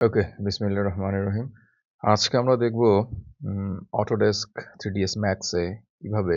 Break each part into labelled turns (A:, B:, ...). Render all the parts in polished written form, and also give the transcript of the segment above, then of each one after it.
A: ওকে, বিসমিল্লাহির রহমানির রহিম। আজকে আমরা দেখব অটোডেস্ক 3ds ম্যাক্সে কিভাবে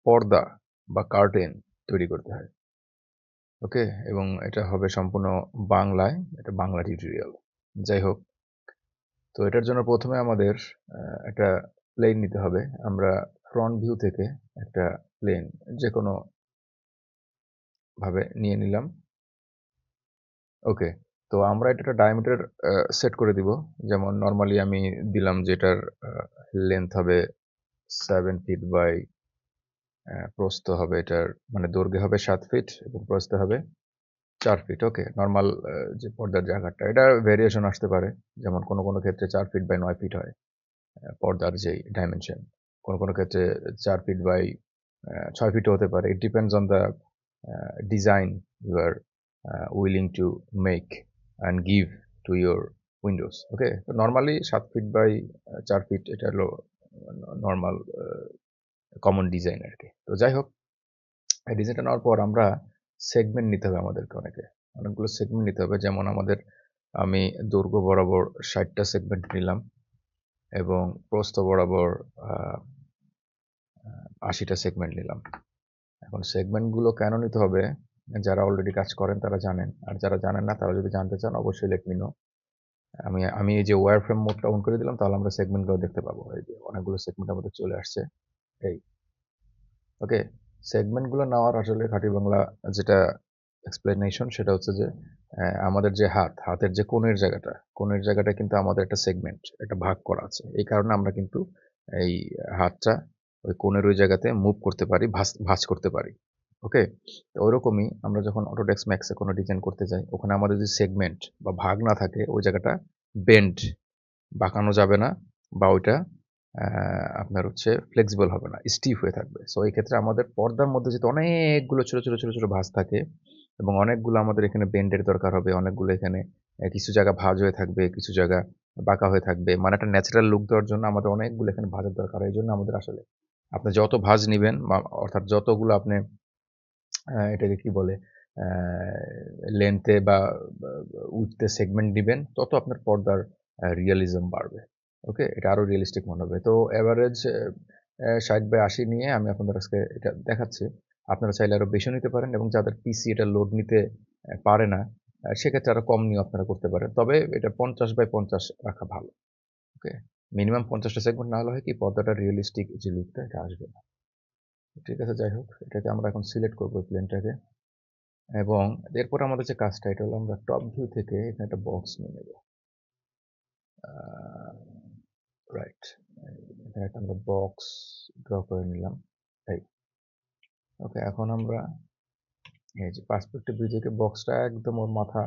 A: পর্দা বা কার্টেন তৈরি করতে হয়। ওকে, এবং এটা হবে সম্পূর্ণ বাংলায়, এটা বাংলা টিউটোরিয়াল। যাই হোক, তো এটার জন্য প্রথমে আমাদের একটা প্লেন নিতে হবে। আমরা ফ্রন্ট ভিউ থেকে একটা প্লেন যে কোনো ভাবে নিয়ে নিলাম। ওকে, তো আমরা এটা একটা ডায়ামিটার সেট করে দিব। যেমন নরমালি আমি দিলাম যেটার লেন্থ হবে 7 ফিট বাই প্রস্থ হবে এটার, মানে দৈর্ঘ্য হবে 7 ফিট এবং প্রস্থ হবে 4 ফিট। ওকে, নর্মাল যে পর্দার জায়গাটা, এটা ভেরিয়েশন আসতে পারে। যেমন কোনো কোনো ক্ষেত্রে 4 ফিট বাই 9 ফিট হয় পর্দার যেই ডাইমেনশন। কোনো কোনো ক্ষেত্রে 4 ফিট বাই 6 ফিটও হতে পারে। It depends on the design you are willing to make and give to your windows. Okay, তো নর্মালি 7 ফিট বাই 4 ফিট এটা হলো নর্মাল কমন ডিজাইন আর কি। তো যাই হোক, এই ডিজাইনটা নেওয়ার পর আমরা সেগমেন্ট নিতে হবে আমাদেরকে, অনেকগুলো সেগমেন্ট নিতে হবে। যেমন আমি দৈর্ঘ্য বরাবর 60টা সেগমেন্ট নিলাম এবং প্রস্থ বরাবর 80টা সেগমেন্ট নিলাম। এখন সেগমেন্টগুলো কেন নিতে হবে, যারা অলরেডি কাজ করেন তারা জানেন, আর যারা জানেন না তারা যদি জানতে চান অবশ্যই লেট মি নো। আমি এই যে ওয়্যার ফ্রেম মোডটা অন করে দিলাম, তাহলে আমরা সেগমেন্টগুলো দেখতে পাবো। এই যে অনেকগুলো সেগমেন্ট আমাদের চলে আসছে। এই ওকে, সেগমেন্টগুলো নেওয়ার আসলে খাঁটি বাংলা যেটা এক্সপ্লেনেশন সেটা হচ্ছে যে আমাদের যে হাতের যে কোণের জায়গাটা কিন্তু আমাদের একটা সেগমেন্ট, একটা ভাগ করা আছে। এই কারণে আমরা কিন্তু এই হাতটা ওই কোণের ওই জায়গাতে মুভ করতে পারি, ভাঁজ করতে পারি। ওকে, তো ওইরকমই আমরা যখন অটোডেস্ক ম্যাক্সে কোনো ডিজাইন করতে যাই, ওখানে আমাদের যদি সেগমেন্ট বা ভাগ না থাকে, ওই জায়গাটা বেন্ড, বাঁকানো যাবে না, বা ওইটা আপনার হচ্ছে ফ্লেক্সিবল হবে না, স্টিফ হয়ে থাকবে। সো এই ক্ষেত্রে আমাদের পর্দার মধ্যে যেহেতু অনেকগুলো ছোট ছোট ভাঁজ থাকে এবং অনেকগুলো আমাদের এখানে বেন্ডের দরকার হবে, অনেকগুলো এখানে কিছু জায়গা ভাঁজ হয়ে থাকবে, কিছু জায়গা বাঁকা হয়ে থাকবে, মানে একটা ন্যাচারাল লুক দেওয়ার জন্য আমাদের অনেকগুলো এখানে ভাঁজের দরকার হয়। এই জন্য আমাদের আসলে আপনি যত ভাঁজ নিবেন, অর্থাৎ যতগুলো আপনি এটাকে কি বলে লেন্থে বা উইডথে সেগমেন্ট দিবেন, তত আপনার পর্দার রিয়ালিজম বাড়বে। ওকে, এটা আরো রিয়েলিস্টিক মনে হবে। তো এভারেজ 60/80 নিয়ে আমি আপনাদের আজকে এটা দেখাচ্ছি। আপনারা চাইলে আরো বেশি নিতে পারেন, এবং যাদের পিসি এটা লোড নিতে পারে না, সেক্ষেত্রে আরো কম নিয়েও আপনারা করতে পারেন। তবে এটা 50/50 রাখা ভালো। ওকে, মিনিমাম 50টা সেগমেন্ট না হলে হয় কি, পর্দাটা রিয়েলিস্টিক যে লুকটা এটা আসবে না। ঠিক আছে, যাই হোক, এটাকে আমরা এখন সিলেক্ট করবো প্লেনটাকে। এবং এরপর আমাদের যে কাজটা, এটা হলো আমরা টপ ভিউ থেকে এখানে একটা বক্স নিয়ে নেব। রাইট, এখানে একটা আমরা বক্স ড্র করে নিলাম। এই ওকে, এখন আমরা এই যে পার্সপেক্টিভ ভিউ থেকে বক্সটা একদম ওর মাথা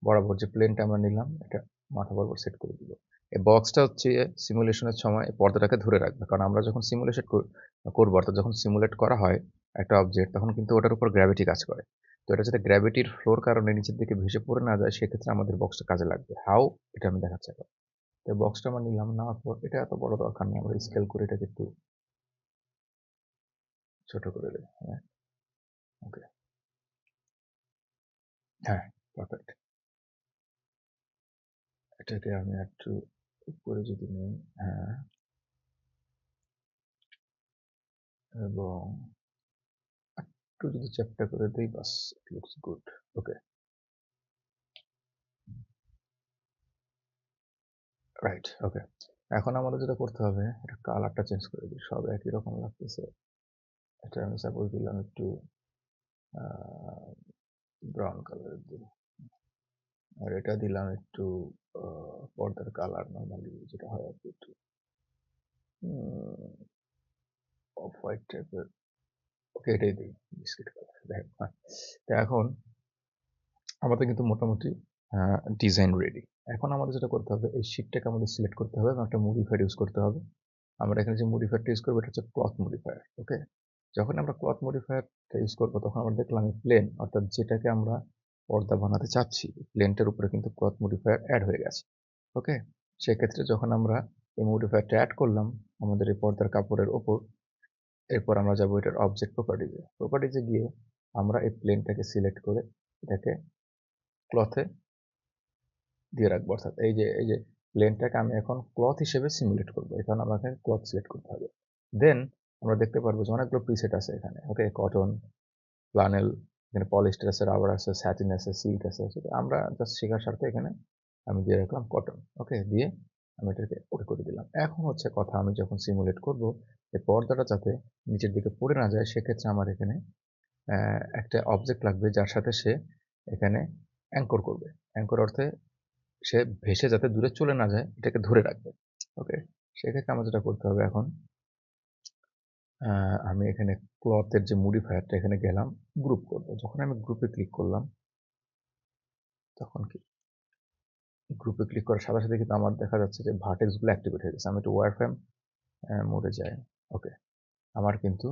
A: বরাবর, যে প্লেনটা আমরা নিলাম এটা মাথা বরাবর সেট করে দিব। এই বক্সটা হচ্ছে সিমুলেশনের সময় এই পর্দাটাকে ধরে রাখবে, কারণ আমরা যখন সিমুলেশন করবো, অর্থাৎ যখন সিমুলেট করা হয় একটা অবজেক্ট, তখন কিন্তু ওটার উপর গ্র্যাভিটি কাজ করে। তো এটা যাতে গ্র্যাভিটির ফ্লোর কারণে নিচের দিকে ভেসে পড়ে না যায়, সেক্ষেত্রে আমাদের বক্সটা কাজে লাগবে। হাউ, এটা আমি দেখাচ্ছি এখন। তো বক্সটা আমরা নিলাম, নেওয়ার পর এটা এত বড় দরকার নেই, আমরা স্কেল করে এটাকে একটু ছোট করে দেবো। হ্যাঁ, ওকে, হ্যাঁ, পারফেক্ট। এটাকে আমি একটু উপরে যদি নিই, হ্যাঁ, এবং একটু যদি চ্যাপ্টা করে দিই, বাস, it looks good. Okay, right, okay. এখন আমাদের যেটা করতে হবে, এটা কালারটা চেঞ্জ করে দিই, সব একই রকম লাগতেছে। এটা আমি সাপোজ দিলাম একটু ব্রাউন কালার দিই, আর এটা দিলাম একটু পর্দার কালার নর্মালি যেটা হয় আর কি, একটু অফ হোয়াইট টাইপের। ওকে, এটাই দিই, বিস্কিট কালার। দেখেন, হ্যাঁ, তো এখন আমাদের কিন্তু মোটামুটি ডিজাইন রেডি। এখন আমাদের যেটা করতে হবে, এই শিটটাকে আমাদের সিলেক্ট করতে হবে এবং একটা মডিফায়ার ইউজ করতে হবে। আমরা এখানে যে মডিফায়ারটা ইউজ করবো, এটা হচ্ছে ক্লথ মডিফায়ার। ওকে, যখন আমরা ক্লথ মডিফায়ারটা ইউজ করবো, তখন আমরা দেখলাম এই প্লেন, অর্থাৎ যেটাকে আমরা পর্দা বানাতে চাচ্ছি, প্লেনটার উপরে কিন্তু ক্লথ মডিফায়ার অ্যাড হয়ে গেছে। ওকে, সেক্ষেত্রে যখন আমরা এই মডিফায়ারটা অ্যাড করলাম আমাদের এই পর্দার কাপড়ের ওপর, এরপর আমরা যাবো এটার অবজেক্ট প্রপার্টিজে গিয়ে আমরা এই প্লেনটাকে সিলেক্ট করে এটাকে ক্লথে দিয়ে রাখবো, অর্থাৎ এই যে প্লেনটাকে আমি এখন ক্লথ হিসেবে সিমুলেট করবো, এখানে আমাকে ক্লথ সিলেক্ট করতে হবে। দেন আমরা দেখতে পারবো যে অনেকগুলো প্রিসেট আছে এখানে। ওকে, কটন, ফ্লানেল, এখানে পলিস্টার আছে, রাবার আছে, স্যাটিন আছে, সিল্ক আছে। আমরা জাস্ট শেখার স্বার্থে এখানে আমি দিয়ে রাখলাম কটন। ওকে, দিয়ে আমি এটাকে ওকে করে দিলাম। এখন হচ্ছে কথা, আমি যখন সিমুলেট করব এই পর্দাটা যাতে নিচের দিকে পড়ে না যায়, সেক্ষেত্রে আমার এখানে একটা অবজেক্ট লাগবে যার সাথে সে এখানে অ্যাঙ্কর করবে। অ্যাঙ্কর অর্থে সে ভেসে যাতে দূরে চলে না যায়, এটাকে ধরে রাখবে। ওকে, সেক্ষেত্রে আমার যেটা করতে হবে এখন, আমি এখানে ক্লথের যে মডিফায়ারটা এখানে গেলাম, গ্রুপ করব। যখন আমি গ্রুপে ক্লিক করলাম, তখন কি গ্রুপে ক্লিক করার সাথে সাথে কিন্তু আমার দেখা যাচ্ছে যে ভার্টেক্সগুলো অ্যাক্টিভেট হয়ে গেছে। আমি একটু ওয়্যারফ্রেম মোডে যাই। ওকে, আমার কিন্তু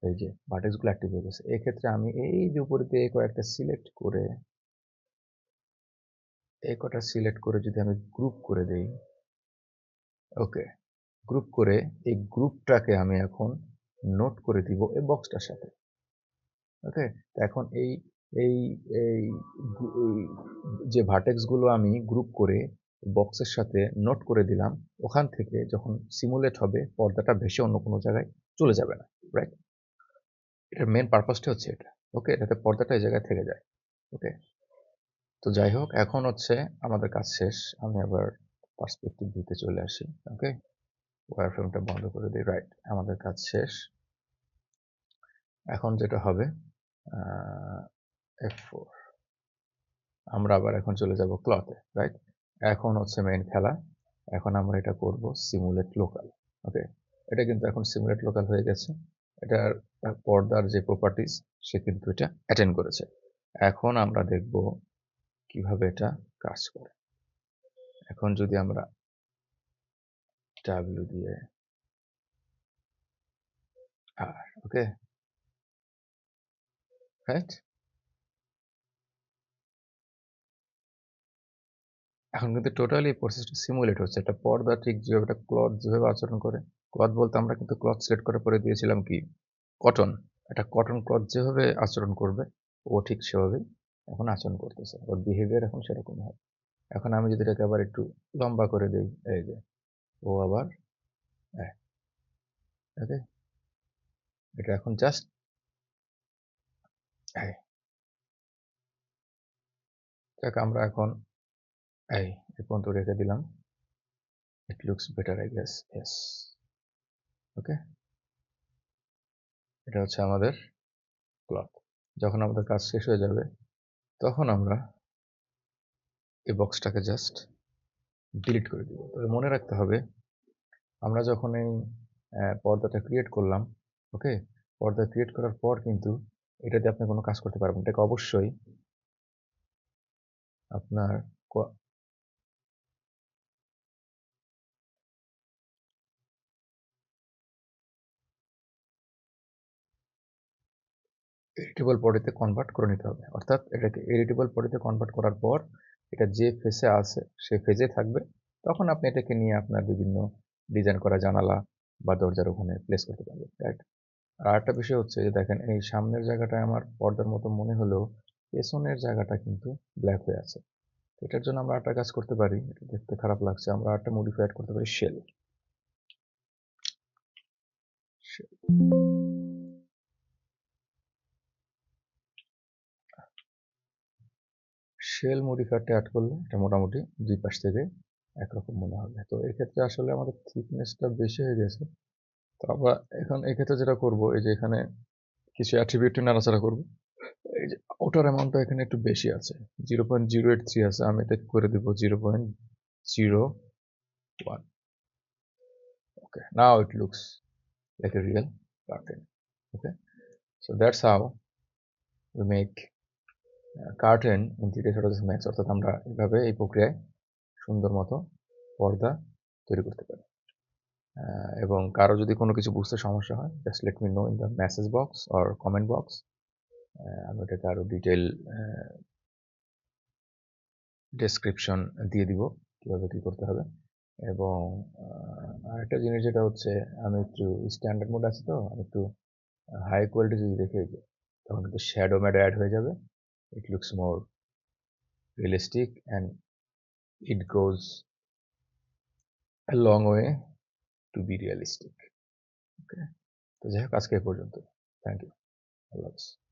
A: এই যে ভার্টেক্সগুলো অ্যাক্টিভ হয়ে গেছে। এক্ষেত্রে আমি এই যে উপরে দিয়ে কয়েকটা সিলেক্ট করে, এই কটা সিলেক্ট করে যদি আমি গ্রুপ করে দেই, ওকে, গ্রুপ করে এই গ্রুপটাকে আমি এখন নোট করে দিব এই বক্সটার সাথে। ওকে, এখন এই এই এই যে ভার্টেক্সগুলো আমি গ্রুপ করে বক্সের সাথে নোট করে দিলাম, ওখান থেকে যখন সিমুলেট হবে পর্দাটা ভেসে অন্য কোনো জায়গায় চলে যাবে না, রাইট? এটার মেন পারপাসটা হচ্ছে এটা। ওকে, এটাতে পর্দাটা এই জায়গায় থেকে যায়। ওকে, তো যাই হোক, এখন হচ্ছে আমাদের কাজ শেষ। আমি আবার পার্সপেক্টিভ ভিউতে চলে আসি। ওকে, ওয়্যারফ্রেমটা বন্ধ করে দিই। রাইট, আমাদের কাজ শেষ। এখন যেটা হবে, F4, আমরা আবার এখন চলে যাব ক্লথে, রাইট? এখন হচ্ছে মেইন খেলা। এখন আমরা এটা করব সিমুলেট লোকাল। ওকে, এটা কিন্তু এখন সিমুলেট লোকাল হয়ে গেছে। এটার পর্দার যে প্রপার্টিজ সে কিন্তু এটা অ্যাটেন্ড করেছে। এখন আমরা দেখব কিভাবে এটা কাজ করে। এখন যদি আমরা ডাব্লিউ দিয়ে আর, ওকে, রাইট? এখন কিন্তু টোটালি প্রসেসটা সিমুলেট হচ্ছে। একটা পর্দা ঠিক যেভাবে, একটা ক্লথ যেভাবে আচরণ করে, ক্লথ বলতে আমরা কিন্তু ক্লথ সিলেক্ট করে পরে দিয়েছিলাম কি, কটন। একটা কটন ক্লথ যেভাবে আচরণ করবে, ও ঠিক সেভাবেই এখন আচরণ করতেছে। ওর বিহেভিয়ার এখন সেরকম হয়। এখন আমি যদি এটাকে আবার একটু লম্বা করে দিই, এই যে ও আবার, ওকে, এটা এখন জাস্ট এটাকে আমরা এখন এই পর্যন্ত রেখে দিলাম। It looks better, I guess. Yes, okay, এটা হচ্ছে আমাদের ক্লথ। যখন আমাদের কাজ শেষ হয়ে যাবে, তখন আমরা এই বক্সটাকে জাস্ট ডিলিট করে দিব। তবে মনে রাখতে হবে, আমরা যখন এই পর্দাটা ক্রিয়েট করলাম, ওকে, পর্দা ক্রিয়েট করার পর কিন্তু এটাতে আপনি কোনো কাজ করতে পারবেন। এটাকে অবশ্যই আপনার এডিটেবল বডিতে কনভার্ট করে নিতে হবে। অর্থাৎ এটাকে এডিটেবল বডিতে কনভার্ট করার পর এটা যে ফেসে আছে সে ফেজে থাকবে। তখন আপনি এটাকে নিয়ে আপনার বিভিন্ন ডিজাইন করা জানালা বা দরজার ওখানে প্লেস করতে পারবেন, রাইট? আর আরেকটা বিষয় হচ্ছে যে দেখেন, এই সামনের জায়গাটায় আমার পর্দার মতো মনে হলেও পেছনের জায়গাটা কিন্তু ব্ল্যাক হয়ে আছে। এটার জন্য আমরা আরেকটা কাজ করতে পারি, এটা দেখতে খারাপ লাগছে, আমরা আরেকটা মডিফাই করতে পারি, শেল। শেল মডিফায়ারটা অ্যাড করলে এটা মোটামুটি দুই পাশ থেকে একরকম মনে হবে। তো এক্ষেত্রে আসলে আমাদের থিকনেসটা বেশি হয়ে গেছে। তো আমরা এখন এক্ষেত্রে যেটা করব, এই যে এখানে কিছু অ্যাট্রিবিউট নাড়াচাড়া করব। এই যে ওটার অ্যামাউন্টটা এখানে একটু বেশি আছে, 0.083 আছে। আমি এটা করে দিব 0.01। Okay, now it looks like a real curtain. Okay, so that's how we make curtain in 3ds Autodesk Max। অর্থাৎ আমরা এভাবে এই প্রক্রিয়ায় সুন্দর মতো পর্দা তৈরি করতে পারি। এবং কারো যদি কোনো কিছু বুঝতে সমস্যা হয়, just let me no in the message box or comment box. আমি এটাকে আরও ডিটেল ডেসক্রিপশন দিয়ে দিব কীভাবে কী করতে হবে। এবং আরেকটা জিনিস যেটা হচ্ছে, আমি একটু স্ট্যান্ডার্ড মোড আছে, তো আমি একটু হাই কোয়ালিটি যদি দেখে, তখন কিন্তু শ্যাডো ম্যাডো অ্যাড হয়ে যাবে। It looks more realistic and it goes a long way to be realistic. Okay, তো যাই হোক আজকে এই পর্যন্ত। Thank you. আল্লাহ হাফেজ।